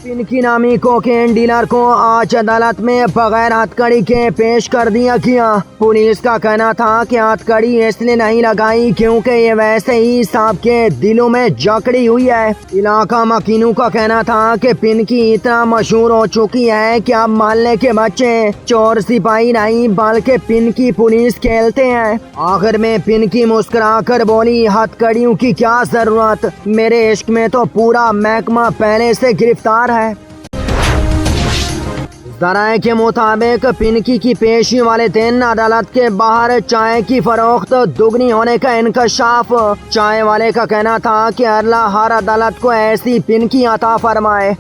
पिनकी नामी cocaine dealer को आज अदालत में बगैर हथकड़ी के पेश कर दिया गया। पुलिस का कहना था कि हथकड़ी इसलिए नहीं लगाई क्योंकि ये वैसे ही सांप के दिलों में जकड़ी हुई है। इलाका मकीनों का कहना था कि पिनकी इतना मशहूर हो चुकी है कि अब मोहल्ले के बच्चे चोर सिपाही नहीं बल्कि पिनकी पुलिस खेलते हैं। आखिर में पिनकी मुस्कुरा कर बोली, हथकड़ियों की क्या जरूरत, मेरे इश्क में तो पूरा महकमा पहले से गिरफ्तार है। जराये के मुताबिक पिनकी की पेशी वाले दिन अदालत के बाहर चाय की फरोख्त दुगनी होने का इंकशाफ। चाय वाले का कहना था कि अल्लाह हर अदालत को ऐसी पिनकी अता फरमाए।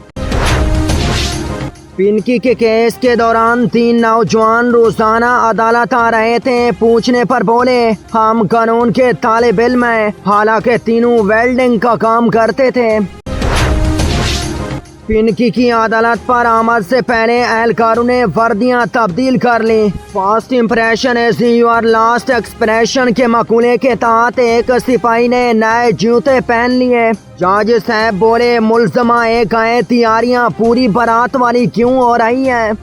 पिनकी के केस के दौरान 3 नौजवान रोजाना अदालत आ रहे थे। पूछने पर बोले, हम कानून के तालिब इल्म हैं। हालांकि तीनों वेल्डिंग का काम करते थे। पिनकी की अदालत पर आमद से पहले एहलकारों ने वर्दियां तब्दील कर ली। First impression is your last expression के मकूले के तहत एक सिपाही ने नए जूते पहन लिए। जज साहब बोले, मुल्ज़मा एक आए, तैयारियां पूरी बारात वाली क्यों हो रही हैं?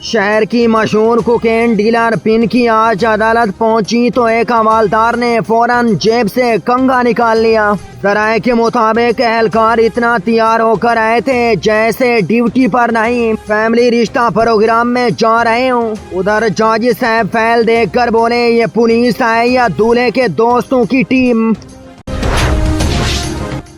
शहर की मशहूर कोकेन डीलर पिनकी आज अदालत पहुंची तो एक हवालदार ने फौरन जेब से कंघा निकाल लिया। जराये के मुताबिक एहलकार इतना तैयार होकर आए थे जैसे ड्यूटी पर नहीं, फैमिली रिश्ता प्रोग्राम में जा रहे हूँ। उधर जज साहब फैल देखकर बोले, ये पुलिस है या दूल्हे के दोस्तों की टीम?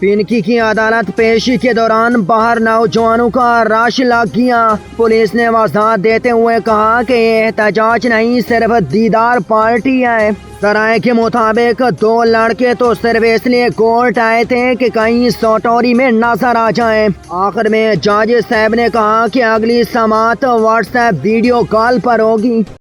पिनकी की अदालत पेशी के दौरान बाहर नौजवानों का रश लग गया। पुलिस ने वजाहत देते हुए कहा कि ये एहतजाज नहीं, सिर्फ दीदार पार्टी है। जराये के मुताबिक 2 लड़के तो सिर्फ इसलिए कोर्ट आए थे कि कहीं सौटोरी में नजर आ जाएं। आखिर में जज साहब ने कहा कि अगली समाअत व्हाट्सएप वीडियो कॉल पर होगी।